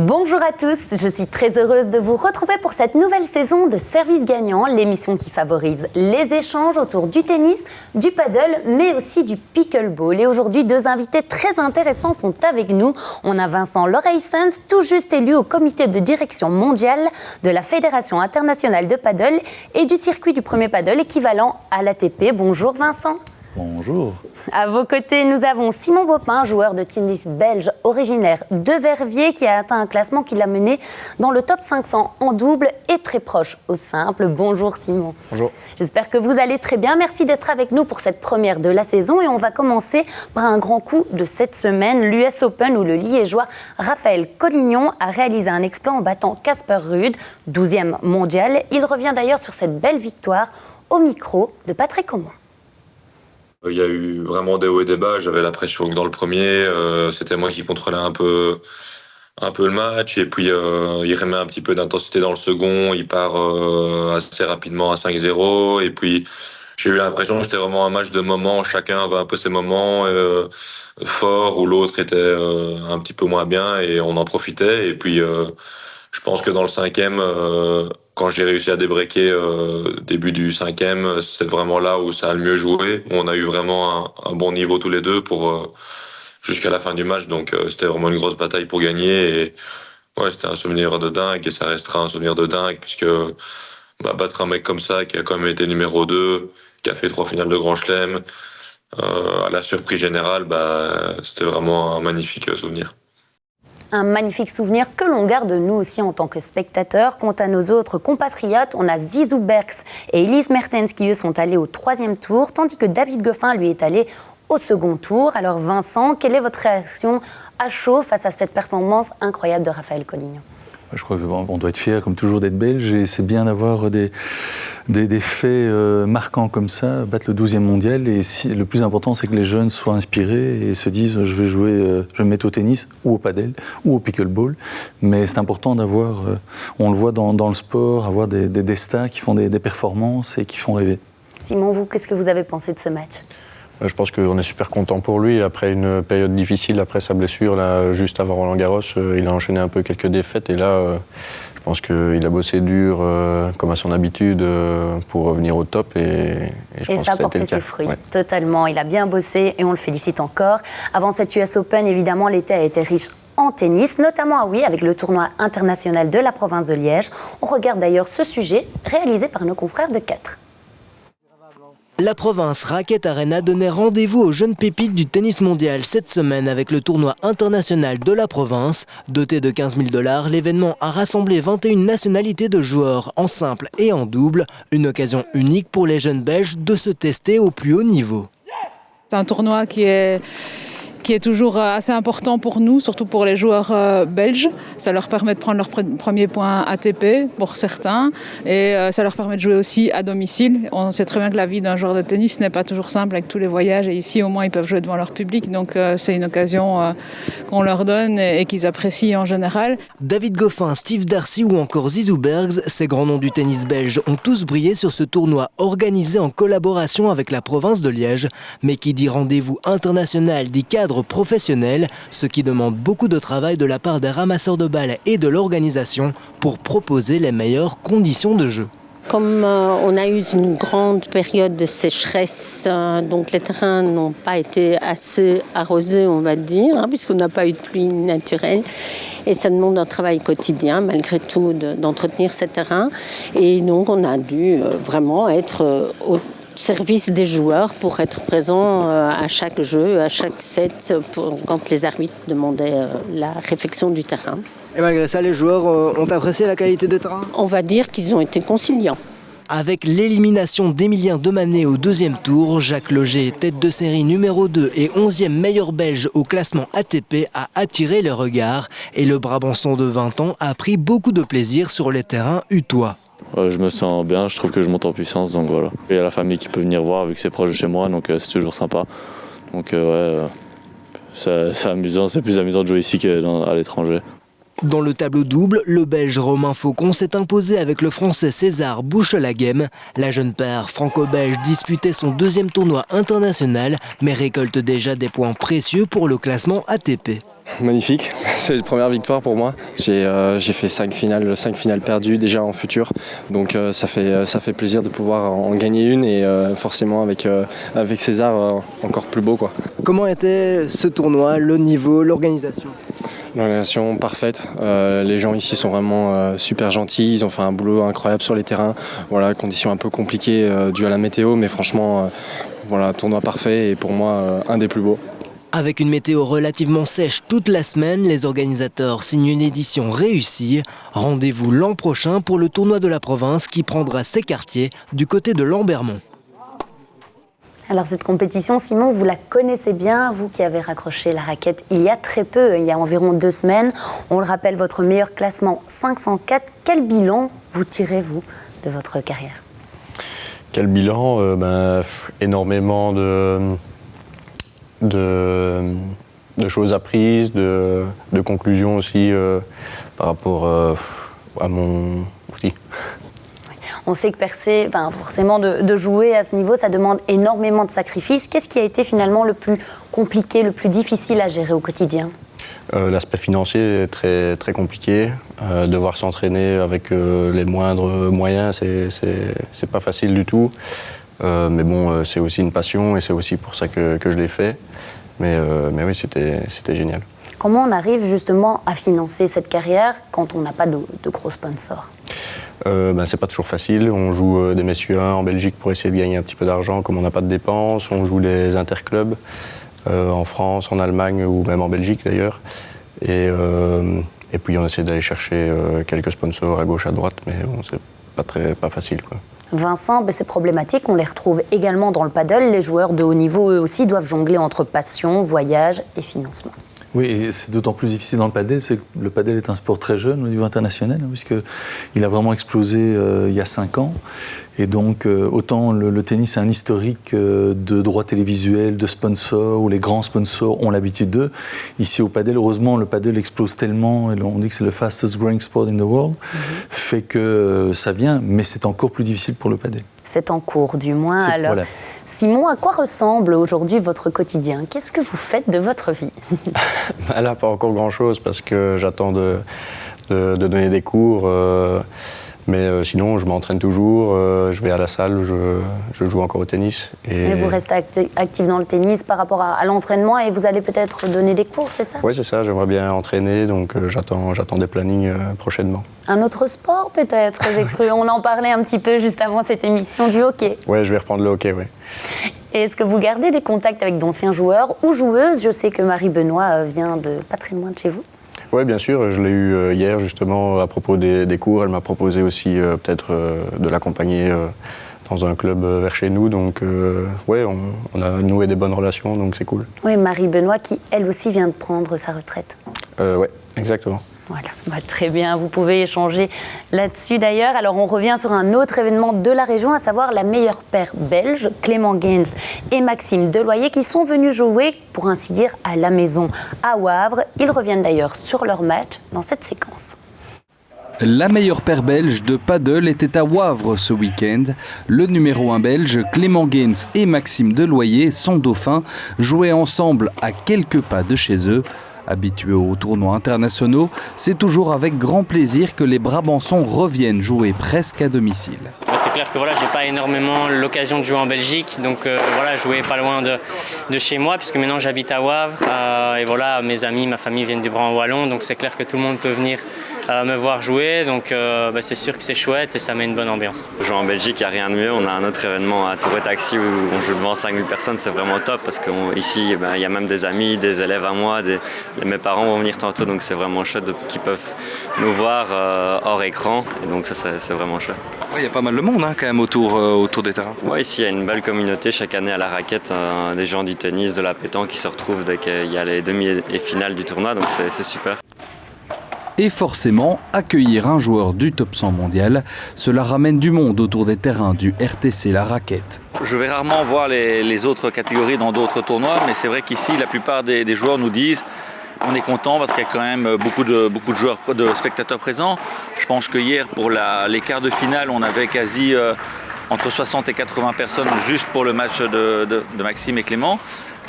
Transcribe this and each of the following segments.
Bonjour à tous, je suis très heureuse de vous retrouver pour cette nouvelle saison de Service Gagnant, l'émission qui favorise les échanges autour du tennis, du paddle, mais aussi du pickleball. Et aujourd'hui, deux invités très intéressants sont avec nous. On a Vincent Loreissens, tout juste élu au comité de direction mondiale de la Fédération internationale de paddle et du circuit du premier paddle équivalent à l'ATP. Bonjour Vincent. Bonjour. À vos côtés, nous avons Simon Bopin, joueur de tennis belge originaire de Verviers, qui a atteint un classement qui l'a mené dans le top 500 en double et très proche au simple. Bonjour Simon. Bonjour. J'espère que vous allez très bien. Merci d'être avec nous pour cette première de la saison. Et on va commencer par un grand coup de cette semaine, l'US Open, où le Liégeois Raphaël Collignon a réalisé un exploit en battant Casper Ruud, 12e mondial. Il revient d'ailleurs sur cette belle victoire au micro de Patrick Aumont. Il y a eu vraiment des hauts et des bas. J'avais l'impression que dans le premier, c'était moi qui contrôlais un peu le match. Et puis, il remet un petit peu d'intensité dans le second. Il part assez rapidement à 5-0. Et puis, j'ai eu l'impression que c'était vraiment un match de moments. Chacun avait un peu ses moments forts où l'autre était un petit peu moins bien. Et on en profitait. Et puis, je pense que dans le cinquième... Quand j'ai réussi à débreaker début du cinquième, c'est vraiment là où ça a le mieux joué. On a eu vraiment un bon niveau tous les deux pour jusqu'à la fin du match. Donc c'était vraiment une grosse bataille pour gagner. Et ouais, c'était un souvenir de dingue et ça restera un souvenir de dingue puisque battre un mec comme ça qui a quand même été numéro 2, qui a fait 3 finales de Grand Chelem, à la surprise générale, c'était vraiment un magnifique souvenir. Un magnifique souvenir que l'on garde nous aussi en tant que spectateurs. Quant à nos autres compatriotes, on a Zizou Bergs et Elise Mertens qui eux sont allés au 3e tour, tandis que David Goffin lui est allé au 2e tour. Alors Vincent, quelle est votre réaction à chaud face à cette performance incroyable de Raphaël Collignon ? Je crois qu'on doit être fiers, comme toujours, d'être belge, et c'est bien d'avoir des faits marquants comme ça, battre le 12e mondial. Et le plus important, c'est que les jeunes soient inspirés et se disent je vais me mettre au tennis, ou au paddle, ou au pickleball. Mais c'est important d'avoir, on le voit dans le sport, avoir des stars qui font des performances et qui font rêver. Simon, vous, qu'est-ce que vous avez pensé de ce match ? Je pense qu'on est super content pour lui. Après une période difficile, après sa blessure, là, juste avant Roland-Garros, il a enchaîné un peu quelques défaites. Et là, je pense qu'il a bossé dur, comme à son habitude, pour revenir au top. Et ça a porté ses fruits, ouais. Totalement. Il a bien bossé et on le félicite encore. Avant cette US Open, évidemment, l'été a été riche en tennis, notamment avec le tournoi international de la province de Liège. On regarde d'ailleurs ce sujet réalisé par nos confrères de 4. La province Racket Arena donnait rendez-vous aux jeunes pépites du tennis mondial cette semaine avec le tournoi international de la province. Doté de 15 000 $, l'événement a rassemblé 21 nationalités de joueurs en simple et en double. Une occasion unique pour les jeunes Belges de se tester au plus haut niveau. C'est un tournoi qui est toujours assez important pour nous, surtout pour les joueurs belges. Ça leur permet de prendre leur premier point ATP pour certains et ça leur permet de jouer aussi à domicile. On sait très bien que la vie d'un joueur de tennis n'est pas toujours simple avec tous les voyages et ici au moins ils peuvent jouer devant leur public, donc c'est une occasion qu'on leur donne et qu'ils apprécient en général. David Goffin, Steve Darcy ou encore Zizou Bergs, ces grands noms du tennis belge ont tous brillé sur ce tournoi organisé en collaboration avec la province de Liège, mais qui dit rendez-vous international dit cadre professionnel, ce qui demande beaucoup de travail de la part des ramasseurs de balles et de l'organisation pour proposer les meilleures conditions de jeu. Comme on a eu une grande période de sécheresse, donc les terrains n'ont pas été assez arrosés, on va dire, puisqu'on n'a pas eu de pluie naturelle. Et ça demande un travail quotidien, malgré tout, d'entretenir ces terrains. Et donc on a dû vraiment être au service des joueurs pour être présent à chaque jeu, à chaque set, quand les arbitres demandaient la réfection du terrain. Et malgré ça, les joueurs ont apprécié la qualité des terrains ? On va dire qu'ils ont été conciliants. Avec l'élimination d'Emilien Demané au 2e tour, Jacques Loger, tête de série numéro 2 et 11e meilleur belge au classement ATP, a attiré les regards. Et le Brabançon de 20 ans a pris beaucoup de plaisir sur les terrains utois. Je me sens bien, je trouve que je monte en puissance, donc voilà. Il y a la famille qui peut venir voir vu que c'est proche de chez moi, donc c'est toujours sympa. Donc c'est amusant, c'est plus amusant de jouer ici qu'à l'étranger. Dans le tableau double, le Belge Romain Faucon s'est imposé avec le Français César Bouchelaghem. La jeune paire franco-belge disputait son 2e tournoi international, mais récolte déjà des points précieux pour le classement ATP. Magnifique, c'est la première victoire pour moi. J'ai fait 5 finales perdues déjà en futur, donc ça fait plaisir de pouvoir en gagner une et forcément avec César encore plus beau, quoi. Comment était ce tournoi, le niveau, l'organisation ? L'organisation parfaite, les gens ici sont vraiment super gentils, ils ont fait un boulot incroyable sur les terrains. Voilà, conditions un peu compliquées dues à la météo, mais franchement, voilà, tournoi parfait et pour moi un des plus beaux. Avec une météo relativement sèche toute la semaine, les organisateurs signent une édition réussie. Rendez-vous l'an prochain pour le tournoi de la province qui prendra ses quartiers du côté de Lambermont. Alors cette compétition, Simon, vous la connaissez bien, vous qui avez raccroché la raquette il y a très peu, il y a environ 2 semaines. On le rappelle, votre meilleur classement 504. Quel bilan vous tirez, vous, de votre carrière ? Quel bilan ? Énormément de choses apprises, de conclusions aussi par rapport à mon outil. On sait que percer, forcément de jouer à ce niveau, ça demande énormément de sacrifices. Qu'est-ce qui a été finalement le plus compliqué, le plus difficile à gérer au quotidien ? L'aspect financier est très, très compliqué. Devoir s'entraîner avec les moindres moyens, c'est pas facile du tout. Mais bon, c'est aussi une passion et c'est aussi pour ça que je l'ai fait. Mais oui, c'était génial. Comment on arrive justement à financer cette carrière quand on n'a pas de gros sponsors ? C'est pas toujours facile. On joue des messieurs 1 en Belgique pour essayer de gagner un petit peu d'argent comme on n'a pas de dépenses. On joue des interclubs en France, en Allemagne ou même en Belgique d'ailleurs. Et puis on essaie d'aller chercher quelques sponsors à gauche, à droite, mais bon, c'est pas facile, quoi. Vincent, c'est problématique, on les retrouve également dans le paddle. Les joueurs de haut niveau, eux aussi, doivent jongler entre passion, voyage et financement. Oui, et c'est d'autant plus difficile dans le padel, c'est que le padel est un sport très jeune au niveau international, puisqu'il a vraiment explosé il y a 5 ans. Et donc, autant le tennis est un historique de droits télévisuels, de sponsors, où les grands sponsors ont l'habitude d'eux. Ici, au padel, heureusement, le padel explose tellement, et on dit que c'est le fastest growing sport in the world, fait que ça vient, mais c'est encore plus difficile pour le padel. C'est en cours, du moins. Alors, voilà. Simon, à quoi ressemble aujourd'hui votre quotidien ? Qu'est-ce que vous faites de votre vie ? Là, pas encore grand-chose, parce que j'attends de donner des cours. Mais sinon, je m'entraîne toujours, je vais à la salle, je joue encore au tennis. Et vous restez actif dans le tennis par rapport à l'entraînement et vous allez peut-être donner des cours, c'est ça ? Oui, c'est ça, j'aimerais bien entraîner, donc j'attends des plannings prochainement. Un autre sport peut-être, j'ai cru, on en parlait un petit peu juste avant cette émission, du hockey. Oui, je vais reprendre le hockey, oui. Et est-ce que vous gardez des contacts avec d'anciens joueurs ou joueuses ? Je sais que Marie Benoît vient de pas très loin de chez vous. Oui, bien sûr. Je l'ai eu hier, justement, à propos des cours. Elle m'a proposé aussi peut-être de l'accompagner dans un club vers chez nous. Donc, oui, on a noué des bonnes relations, donc c'est cool. Oui, Marie Benoît qui, elle aussi, vient de prendre sa retraite. Oui, exactement. Voilà, très bien, vous pouvez échanger là-dessus d'ailleurs. Alors on revient sur un autre événement de la région, à savoir la meilleure paire belge, Clément Gaines et Maxime Deloyer, qui sont venus jouer, pour ainsi dire, à la maison à Wavre. Ils reviennent d'ailleurs sur leur match dans cette séquence. La meilleure paire belge de paddle était à Wavre ce week-end. Le numéro 1 belge, Clément Gaines et Maxime Deloyer, sont dauphins, jouaient ensemble à quelques pas de chez eux. Habitués aux tournois internationaux, c'est toujours avec grand plaisir que les Brabançons reviennent jouer presque à domicile. C'est clair que j'ai pas énormément l'occasion de jouer en Belgique, donc jouer pas loin de chez moi, puisque maintenant j'habite à Wavre. Et mes amis, ma famille viennent du Brabant wallon, donc c'est clair que tout le monde peut venir me voir jouer, donc c'est sûr que c'est chouette et ça met une bonne ambiance. Jouer en Belgique, il n'y a rien de mieux. On a un autre événement à Tour et Taxi où on joue devant 5000 personnes, c'est vraiment top parce qu'ici, il y a même des amis, des élèves à moi, mes parents vont venir tantôt, donc c'est vraiment chouette qu'ils peuvent nous voir hors écran, et donc ça c'est vraiment chouette. Il y a pas mal de monde quand même autour des terrains. Oui, ici il y a une belle communauté chaque année à la raquette, des gens du tennis, de la pétanque qui se retrouvent dès qu'il y a les demi et finales du tournoi, donc c'est super. Et forcément, accueillir un joueur du top 100 mondial, cela ramène du monde autour des terrains du RTC La Raquette. Je vais rarement voir les autres catégories dans d'autres tournois, mais c'est vrai qu'ici, la plupart des joueurs nous disent on est content parce qu'il y a quand même beaucoup de joueurs, de spectateurs présents. Je pense que hier, pour les quarts de finale, on avait quasi entre 60 et 80 personnes juste pour le match de Maxime et Clément,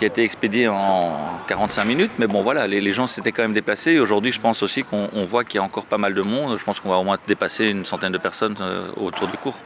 qui a été expédié en 45 minutes. Mais bon, voilà, les gens s'étaient quand même déplacés. Et aujourd'hui, je pense aussi qu'on voit qu'il y a encore pas mal de monde. Je pense qu'on va au moins dépasser une centaine de personnes autour du cours.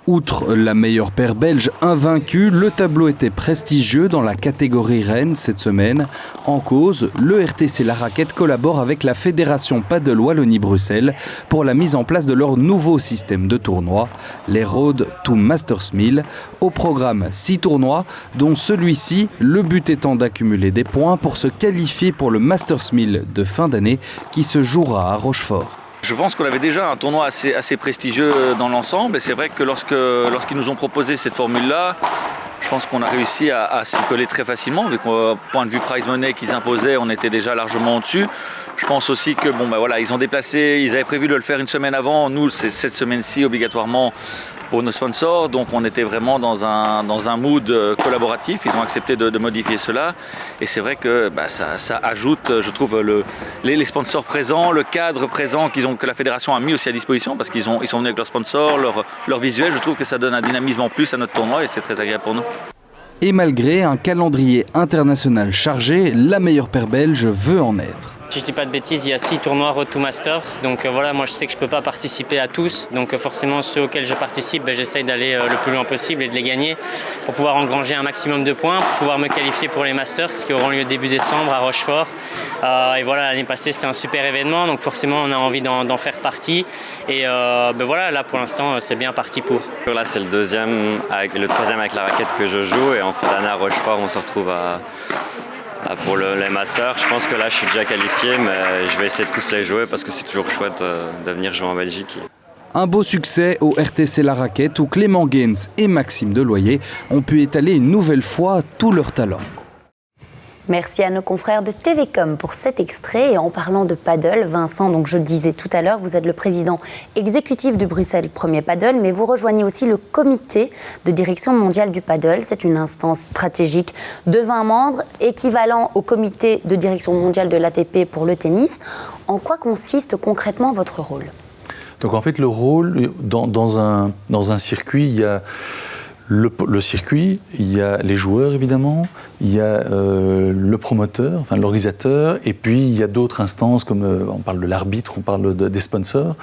Outre la meilleure paire belge invaincue, le tableau était prestigieux dans la catégorie reine cette semaine. En cause, le RTC La Raquette collabore avec la Fédération Padel Wallonie-Bruxelles pour la mise en place de leur nouveau système de tournois, les Road to Masters 1000. Au programme 6 tournois, dont celui-ci, le but étant d'accumuler des points pour se qualifier pour le Masters 1000 de fin d'année qui se jouera à Rochefort. Je pense qu'on avait déjà un tournoi assez prestigieux dans l'ensemble et c'est vrai que lorsqu'ils nous ont proposé cette formule-là, je pense qu'on a réussi à s'y coller très facilement, vu qu'au point de vue prize money qu'ils imposaient, on était déjà largement au-dessus. Je pense aussi que ils ont déplacé, ils avaient prévu de le faire une semaine avant, nous c'est cette semaine-ci obligatoirement pour nos sponsors, donc on était vraiment dans un mood collaboratif, ils ont accepté de modifier cela et c'est vrai que ça ajoute, je trouve, les sponsors présents, le cadre présent que la fédération a mis aussi à disposition parce qu'ils sont venus avec leurs sponsors, leur visuel, je trouve que ça donne un dynamisme en plus à notre tournoi et c'est très agréable pour nous. Et malgré un calendrier international chargé, la meilleure paire belge veut en être. Si je dis pas de bêtises, il y a 6 tournois Road to Masters, donc voilà, moi je sais que je peux pas participer à tous, donc forcément ceux auxquels je participe, j'essaye d'aller le plus loin possible et de les gagner pour pouvoir engranger un maximum de points, pour pouvoir me qualifier pour les Masters qui auront lieu début décembre à Rochefort. Et voilà, l'année passée c'était un super événement, donc forcément on a envie d'en faire partie et voilà, là pour l'instant c'est bien parti pour. Là c'est le troisième avec la raquette que je joue et en fin d'année à Rochefort on se retrouve pour les Masters. Je pense que là je suis déjà qualifié mais je vais essayer de tous les jouer parce que c'est toujours chouette de venir jouer en Belgique. Un beau succès au RTC La Raquette où Clément Gaines et Maxime Deloyer ont pu étaler une nouvelle fois tout leur talent. Merci à nos confrères de TVcom pour cet extrait. Et en parlant de paddle, Vincent, donc je le disais tout à l'heure, vous êtes le président exécutif du Bruxelles Premier Paddle, mais vous rejoignez aussi le comité de direction mondiale du paddle. C'est une instance stratégique de 20 membres, équivalent au comité de direction mondiale de l'ATP pour le tennis. En quoi consiste concrètement votre rôle ? Donc en fait, le rôle, dans un circuit, il y a le circuit, il y a les joueurs évidemment, il y a le promoteur, enfin l'organisateur, et puis il y a d'autres instances comme on parle de l'arbitre, on parle des sponsors.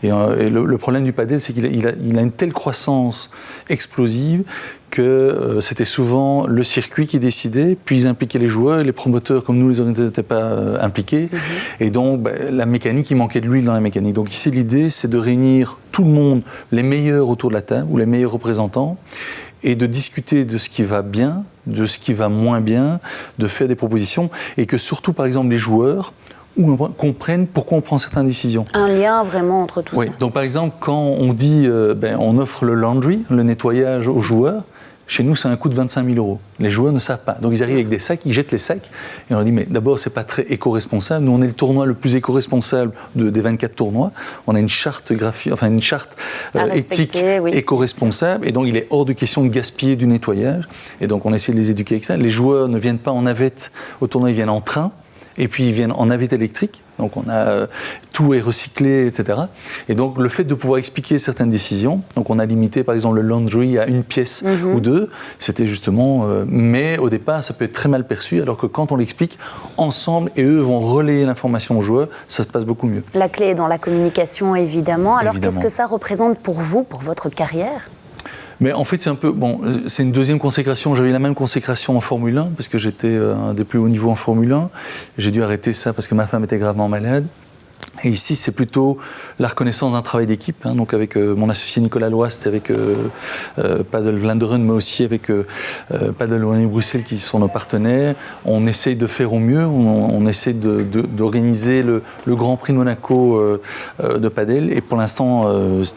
Et le problème du padel, c'est qu'il a une telle croissance explosive que c'était souvent le circuit qui décidait, puis ils impliquaient les joueurs, et les promoteurs, comme nous, les organisateurs n'étaient pas impliqués. Et donc, la mécanique, il manquait de l'huile dans la mécanique. Donc ici, l'idée, c'est de réunir tout le monde, les meilleurs autour de la table, ou les meilleurs représentants, et de discuter de ce qui va bien, de ce qui va moins bien, de faire des propositions, et que surtout, par exemple, les joueurs comprennent pourquoi on prend certaines décisions. Un lien vraiment entre tout ça. Donc par exemple, quand on dit on offre le laundry, le nettoyage aux joueurs, chez nous, c'est un coût de 25 000 €. Les joueurs ne savent pas. Donc, ils arrivent avec des sacs, ils jettent les sacs. Et on leur dit, mais d'abord, c'est pas très éco-responsable. Nous, on est le tournoi le plus éco-responsable des 24 tournois. On a une charte éthique éco-responsable. Et donc, il est hors de question de gaspiller du nettoyage. Et donc, on essaie de les éduquer avec ça. Les joueurs ne viennent pas en navette au tournoi, ils viennent en train. Et puis, ils viennent en navette électrique. Donc, tout est recyclé, etc. Et donc, le fait de pouvoir expliquer certaines décisions, donc on a limité, par exemple, le laundry à une pièce ou deux, c'était justement... mais au départ, ça peut être très mal perçu, alors que quand on l'explique ensemble, et eux vont relayer l'information aux joueurs, ça se passe beaucoup mieux. La clé est dans la communication, évidemment. Alors, qu'est-ce que ça représente pour vous, pour votre carrière ? Mais en fait, c'est une deuxième consécration. J'avais eu la même consécration en Formule 1, parce que j'étais un des plus hauts niveaux en Formule 1. J'ai dû arrêter ça parce que ma femme était gravement malade. Et ici, c'est plutôt la reconnaissance d'un travail d'équipe. Donc avec mon associé Nicolas Lois, c'était avec Padel Vlaanderen, mais aussi avec Padel Wallonie-Bruxelles, qui sont nos partenaires. On essaye de faire au mieux. On essaie d'organiser le Grand Prix de Monaco de Padel. Et pour l'instant,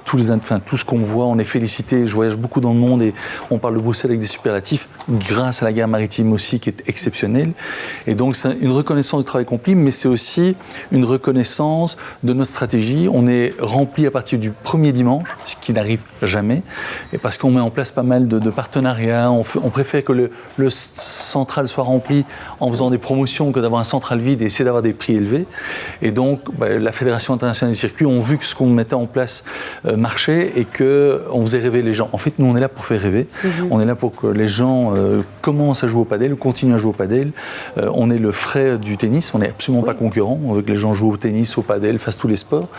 tout ce qu'on voit, on est félicité. Je voyage beaucoup dans le monde et on parle de Bruxelles avec des superlatifs, grâce à la gare maritime aussi, qui est exceptionnelle. Et donc, c'est une reconnaissance du travail accompli, mais c'est aussi une reconnaissance de notre stratégie. On est rempli à partir du premier dimanche, ce qui n'arrive jamais, et parce qu'on met en place pas mal de partenariats. On préfère que le central soit rempli en faisant des promotions que d'avoir un central vide et essayer d'avoir des prix élevés. Et donc, la Fédération internationale des circuits ont vu que ce qu'on mettait en place marchait et qu'on faisait rêver les gens. En fait, nous, on est là pour faire rêver. On est là pour que les gens commencent à jouer au padel, continuent à jouer au padel. On est le frais du tennis, on n'est absolument pas concurrent. On veut que les gens jouent au tennis, au padel, fassent tous les sports.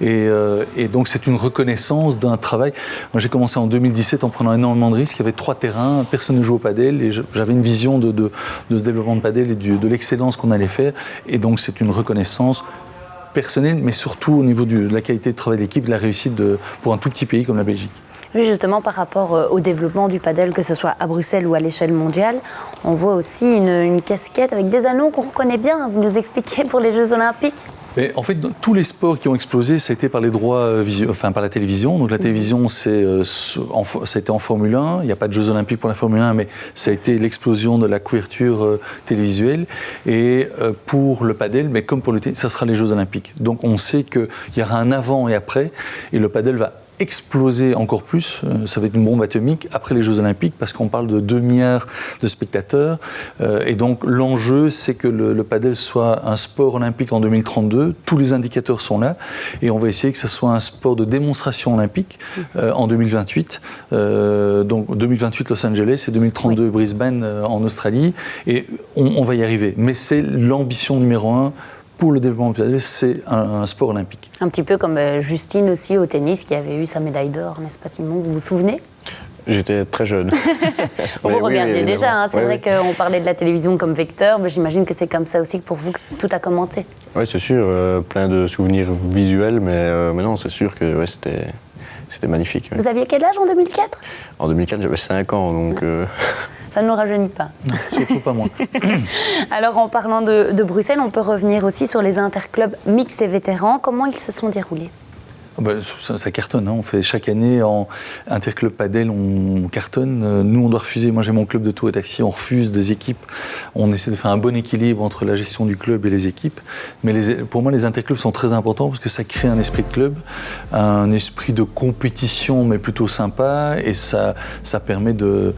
Et donc, c'est une reconnaissance d'un travail. Moi, j'ai commencé en 2017 en prenant énormément de risques. Il y avait 3 terrains, personne ne jouait au padel et j'avais une vision de ce développement de padel et de l'excellence qu'on allait faire. Et donc, c'est une reconnaissance personnelle, mais surtout au niveau de la qualité de travail d'équipe, de la réussite pour un tout petit pays comme la Belgique. Oui, justement, par rapport au développement du padel, que ce soit à Bruxelles ou à l'échelle mondiale, on voit aussi une casquette avec des anneaux qu'on reconnaît bien. Vous nous expliquez pour les Jeux Olympiques? Mais en fait, tous les sports qui ont explosé, ça a été par les droits, par la télévision. Donc la télévision, ça a été en Formule 1. Il n'y a pas de Jeux Olympiques pour la Formule 1, mais ça a été l'explosion de la couverture télévisuelle. Et pour le padel, mais comme pour le tennis, ça sera les Jeux Olympiques. Donc on sait qu'il y aura un avant et après, et le padel va exploser encore plus, ça va être une bombe atomique après les Jeux Olympiques parce qu'on parle de 2 milliards de spectateurs et donc l'enjeu c'est que le padel soit un sport olympique en 2032, tous les indicateurs sont là et on va essayer que ça soit un sport de démonstration olympique en 2028, donc 2028 Los Angeles et 2032 Brisbane en Australie et on va y arriver, mais c'est l'ambition numéro 1 pour le développement du padel, c'est un sport olympique. Un petit peu comme Justine aussi au tennis qui avait eu sa médaille d'or, n'est-ce pas Simon? Vous vous souvenez? J'étais très jeune. Vous regardiez déjà, c'est vrai qu'on parlait de la télévision comme vecteur, mais j'imagine que c'est comme ça aussi que pour vous que tout a commencé. Oui, c'est sûr, plein de souvenirs visuels, mais non, c'est sûr que c'était magnifique. Vous aviez quel âge en 2004? En 2004, j'avais 5 ans, donc... Ça ne nous rajeunit pas. Non, surtout pas moi. Alors, en parlant de Bruxelles, on peut revenir aussi sur les interclubs mixtes et vétérans. Comment ils se sont déroulés? Ça cartonne, hein. On fait chaque année en interclub padel, on cartonne. Nous, on doit refuser. Moi, j'ai mon club de tour et taxi. On refuse des équipes. On essaie de faire un bon équilibre entre la gestion du club et les équipes. Mais pour moi, les interclubs sont très importants parce que ça crée un esprit de club, un esprit de compétition, mais plutôt sympa. Et ça permet de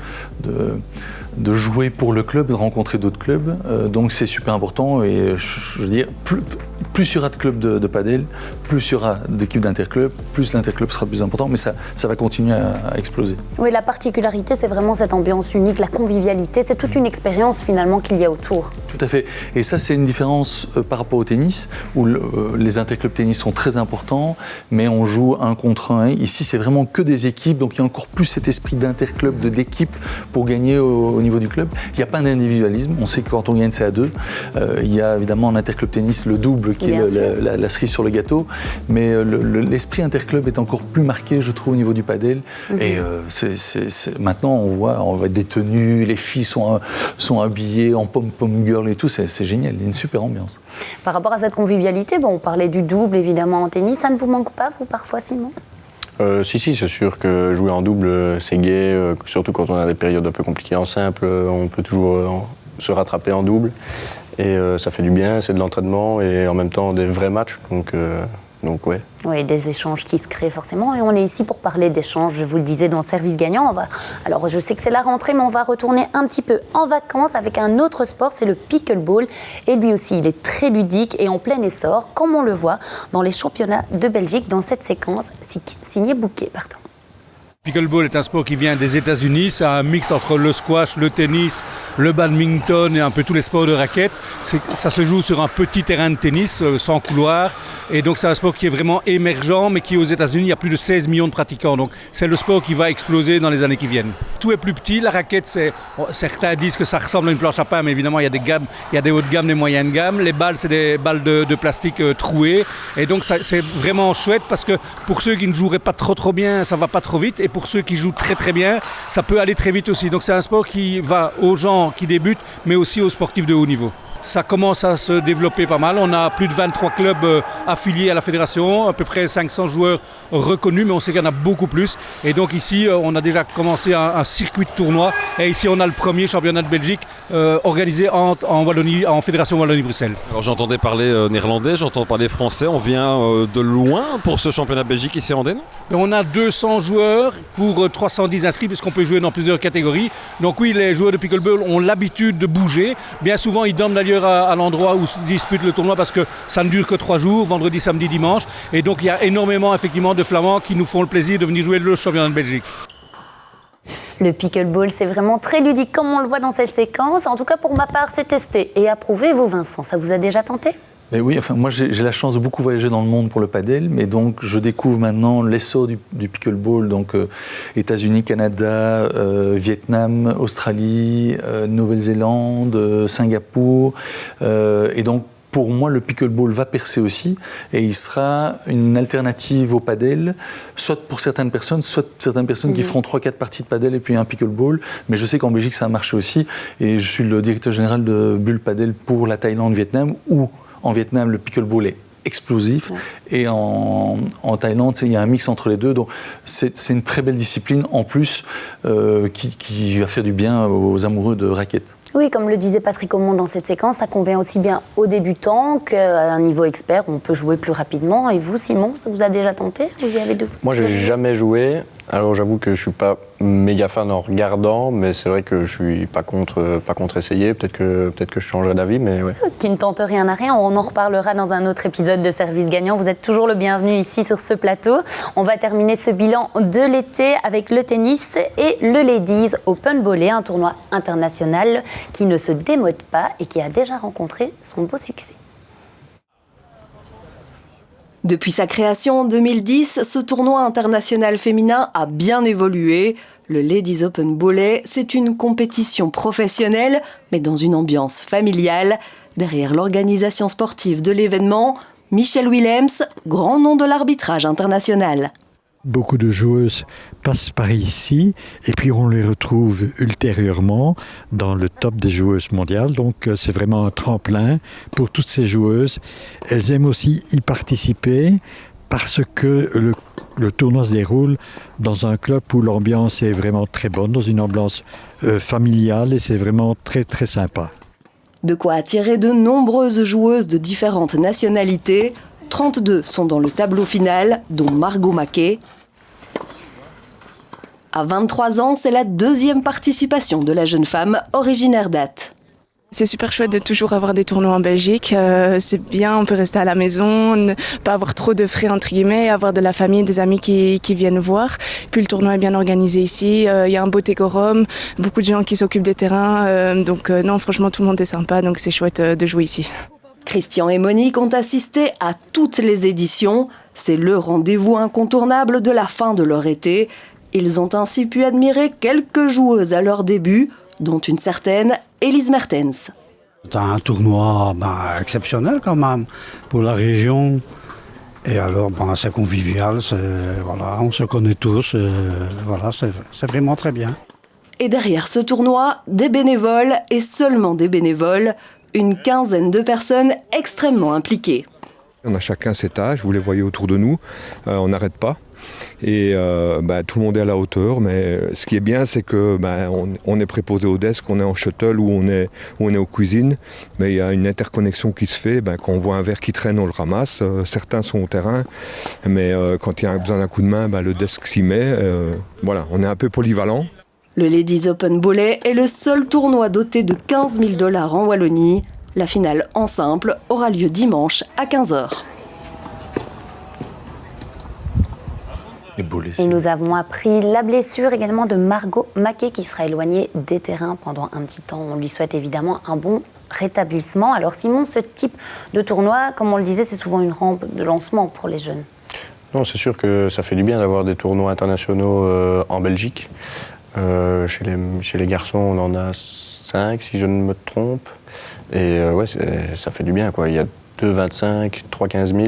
jouer pour le club, de rencontrer d'autres clubs. Donc c'est super important et je veux dire, plus il y aura de clubs de padel, plus il y aura d'équipes d'interclub, plus l'interclub sera plus important, mais ça va continuer à exploser. Oui, la particularité, c'est vraiment cette ambiance unique, la convivialité, c'est toute une expérience finalement qu'il y a autour. Tout à fait. Et ça, c'est une différence par rapport au tennis, où les interclubs tennis sont très importants, mais on joue 1 contre 1. Ici, c'est vraiment que des équipes, donc il y a encore plus cet esprit d'interclub, d'équipe pour gagner au niveau du club. Il n'y a pas d'individualisme. On sait que quand on gagne, c'est à 2. Il y a évidemment en interclub tennis le double qui est la cerise sur le gâteau, mais l'esprit interclub est encore plus marqué, je trouve, au niveau du padel. Et maintenant, on voit des tenues, les filles sont habillées en pom-pom girl et tout, c'est génial, il y a une super ambiance. Par rapport à cette convivialité, on parlait du double évidemment en tennis, ça ne vous manque pas, vous, parfois, Simon? Si, c'est sûr que jouer en double, c'est gai, surtout quand on a des périodes un peu compliquées en simple, on peut toujours se rattraper en double. Et ça fait du bien, c'est de l'entraînement et en même temps des vrais matchs, donc ouais. Oui, des échanges qui se créent forcément. Et on est ici pour parler d'échanges, je vous le disais, dans Service Gagnant. Alors, je sais que c'est la rentrée, mais on va retourner un petit peu en vacances avec un autre sport, c'est le pickleball. Et lui aussi, il est très ludique et en plein essor, comme on le voit dans les championnats de Belgique, dans cette séquence signée Bouquet. Pickleball est un sport qui vient des États-Unis, c'est un mix entre le squash, le tennis, le badminton et un peu tous les sports de raquettes. Ça se joue sur un petit terrain de tennis sans couloir et donc c'est un sport qui est vraiment émergent mais qui aux États-Unis, il y a plus de 16 millions de pratiquants. Donc c'est le sport qui va exploser dans les années qui viennent. Tout est plus petit, la raquette, certains disent que ça ressemble à une planche à pain, mais évidemment il y a des gammes, il y a des hautes gammes, des moyennes gammes. Les balles, c'est des balles de plastique trouées et donc c'est vraiment chouette parce que pour ceux qui ne joueraient pas trop bien, ça va pas trop vite. Et pour ceux qui jouent très bien, ça peut aller très vite aussi. Donc c'est un sport qui va aux gens qui débutent, mais aussi aux sportifs de haut niveau. ça commence à se développer pas mal. On a plus de 23 clubs affiliés à la fédération, à peu près 500 joueurs reconnus, mais on sait qu'il y en a beaucoup plus. Et donc ici, on a déjà commencé un circuit de tournois. Et ici, on a le premier championnat de Belgique organisé en Wallonie, en fédération Wallonie-Bruxelles. Alors j'entendais parler néerlandais, j'entends parler français. On vient de loin pour ce championnat de Belgique ici à Andenne. On a 200 joueurs pour 310 inscrits, puisqu'on peut jouer dans plusieurs catégories. Donc oui, les joueurs de pickleball ont l'habitude de bouger. Bien souvent, ils dorment d'ailleurs à l'endroit où se dispute le tournoi parce que ça ne dure que 3 jours, vendredi, samedi, dimanche. Et donc il y a énormément effectivement de Flamands qui nous font le plaisir de venir jouer le championnat de Belgique. Le pickleball, c'est vraiment très ludique comme on le voit dans cette séquence. En tout cas, pour ma part, c'est testé et approuvé. Vous, Vincent, ça vous a déjà tenté ? Mais oui, enfin, moi j'ai la chance de beaucoup voyager dans le monde pour le padel, mais donc je découvre maintenant l'essor du pickleball, donc États-Unis, Canada, Vietnam, Australie, Nouvelle-Zélande, Singapour, et donc pour moi, le pickleball va percer aussi et il sera une alternative au padel, soit pour certaines personnes, qui feront 3-4 parties de padel et puis un pickleball. Mais je sais qu'en Belgique, ça a marché aussi. Et je suis le directeur général de Bull Padel pour la Thaïlande, Vietnam, où en Vietnam, le pickleball est explosif. Ouais. Et en Thaïlande, il y a un mix entre les deux. Donc c'est une très belle discipline en plus qui va faire du bien aux amoureux de raquettes. Oui, comme le disait Patrick Aumont dans cette séquence, ça convient aussi bien aux débutants qu'à un niveau expert. On peut jouer plus rapidement. Et vous, Simon, ça vous a déjà tenté ? Vous y avez Moi, j'ai jamais joué. Alors, j'avoue que je suis pas méga fan en regardant, mais c'est vrai que je suis pas contre essayer. Peut-être que je changerai d'avis, mais ouais. Qui ne tente rien à rien. On en reparlera dans un autre épisode de Service Gagnant. Vous êtes toujours le bienvenu ici sur ce plateau. On va terminer ce bilan de l'été avec le tennis et le Ladies Open Volley, un tournoi international qui ne se démode pas et qui a déjà rencontré son beau succès. Depuis sa création en 2010, ce tournoi international féminin a bien évolué. Le Ladies Open Volley, c'est une compétition professionnelle, mais dans une ambiance familiale. Derrière l'organisation sportive de l'événement, Michel Willems, grand nom de l'arbitrage international. Beaucoup de joueuses passent par ici et puis on les retrouve ultérieurement dans le top des joueuses mondiales. Donc c'est vraiment un tremplin pour toutes ces joueuses. Elles aiment aussi y participer parce que le tournoi se déroule dans un club où l'ambiance est vraiment très bonne, dans une ambiance familiale et c'est vraiment très très sympa. De quoi attirer de nombreuses joueuses de différentes nationalités. 32 sont dans le tableau final, dont Margot Maquet. À 23 ans, c'est la deuxième participation de la jeune femme originaire d'Ath. C'est super chouette de toujours avoir des tournois en Belgique. C'est bien, on peut rester à la maison, ne pas avoir trop de frais entre guillemets, avoir de la famille, des amis qui viennent voir. Puis le tournoi est bien organisé ici, il y a un beau décorum, beaucoup de gens qui s'occupent des terrains. Donc non, franchement, tout le monde est sympa, donc c'est chouette de jouer ici. Christian et Monique ont assisté à toutes les éditions. C'est le rendez-vous incontournable de la fin de leur été. Ils ont ainsi pu admirer quelques joueuses à leur début, dont une certaine Elise Mertens. C'est un tournoi exceptionnel quand même pour la région. Et alors c'est convivial, voilà, on se connaît tous, voilà, c'est vraiment très bien. Et derrière ce tournoi, des bénévoles et seulement des bénévoles. Une quinzaine de personnes extrêmement impliquées. On a chacun ses tâches, vous les voyez autour de nous, on n'arrête pas. Et tout le monde est à la hauteur, mais ce qui est bien, c'est que on est préposé au desk, on est en shuttle ou on est aux cuisines, mais il y a une interconnexion qui se fait. Quand on voit un verre qui traîne, on le ramasse. Certains sont au terrain, mais quand il y a besoin d'un coup de main, le desk s'y met. Voilà, on est un peu polyvalent. Le Ladies Open Volley est le seul tournoi doté de 15 000 $ en Wallonie. La finale en simple aura lieu dimanche à 15h. Et nous avons appris la blessure également de Margot Maquet qui sera éloignée des terrains pendant un petit temps. On lui souhaite évidemment un bon rétablissement. Alors Simon, ce type de tournoi, comme on le disait, c'est souvent une rampe de lancement pour les jeunes. Non, c'est sûr que ça fait du bien d'avoir des tournois internationaux en Belgique. Chez les garçons, on en a 5 si je ne me trompe. Et ouais, ça fait du bien, quoi. Il y a 2 25, 3 15 000.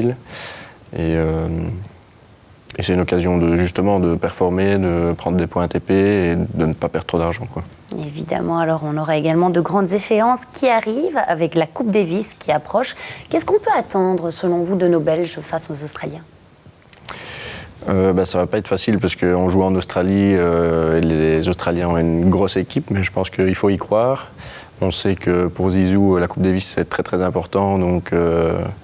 Et Et c'est une occasion justement de performer, de prendre des points ATP et de ne pas perdre trop d'argent, quoi. Évidemment, alors on aura également de grandes échéances qui arrivent avec la Coupe Davis qui approche. Qu'est-ce qu'on peut attendre selon vous de nos Belges face aux Australiens ? Ça va pas être facile parce qu'on joue en Australie et les Australiens ont une grosse équipe, mais je pense qu'il faut y croire. On sait que pour Zizou, la Coupe Davis c'est très très important, donc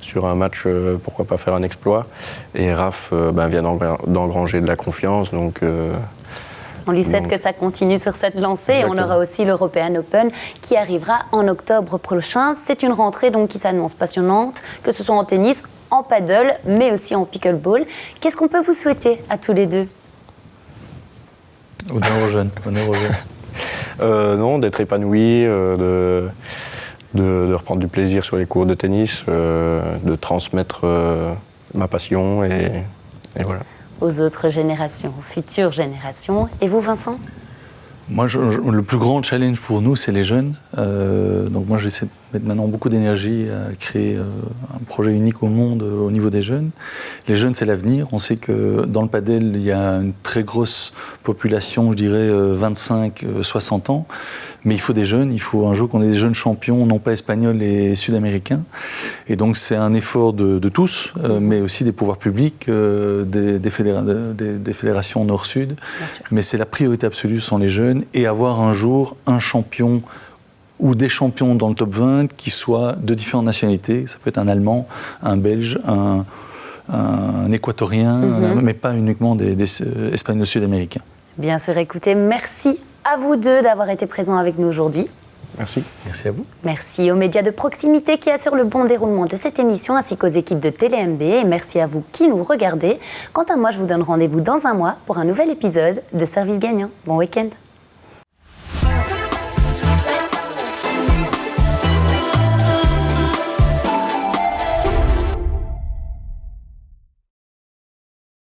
sur un match, pourquoi pas faire un exploit. Et Raph vient d'engranger de la confiance, donc... On lui souhaite que ça continue sur cette lancée. Exactement. Et on aura aussi l'European Open qui arrivera en octobre prochain. C'est une rentrée donc qui s'annonce passionnante, que ce soit en tennis, en paddle, mais aussi en pickleball. Qu'est-ce qu'on peut vous souhaiter à tous les deux ? Honneur aux jeunes. Non, d'être épanoui, de reprendre du plaisir sur les cours de tennis, de transmettre ma passion et voilà. Aux autres générations, aux futures générations. Et vous, Vincent ? Moi, le plus grand challenge pour nous, c'est les jeunes. Donc moi, j'essaie de mettre maintenant beaucoup d'énergie à créer un projet unique au monde au niveau des jeunes. Les jeunes, c'est l'avenir. On sait que dans le padel, il y a une très grosse population, je dirais 25-60 ans. Mais il faut des jeunes, il faut un jour qu'on ait des jeunes champions, non pas espagnols et sud-américains. Et donc c'est un effort de tous, mais aussi des pouvoirs publics, des fédérations nord-sud. Mais c'est la priorité absolue, sont les jeunes, et avoir un jour un champion ou des champions dans le top 20 qui soient de différentes nationalités. Ça peut être un Allemand, un Belge, un Équatorien, mais pas uniquement des Espagnols sud-américains. Bien sûr, écoutez, merci à vous deux d'avoir été présents avec nous aujourd'hui. Merci. Merci à vous. Merci aux médias de proximité qui assurent le bon déroulement de cette émission, ainsi qu'aux équipes de TéléMB. Et merci à vous qui nous regardez. Quant à moi, je vous donne rendez-vous dans un mois pour un nouvel épisode de Service Gagnant. Bon week-end.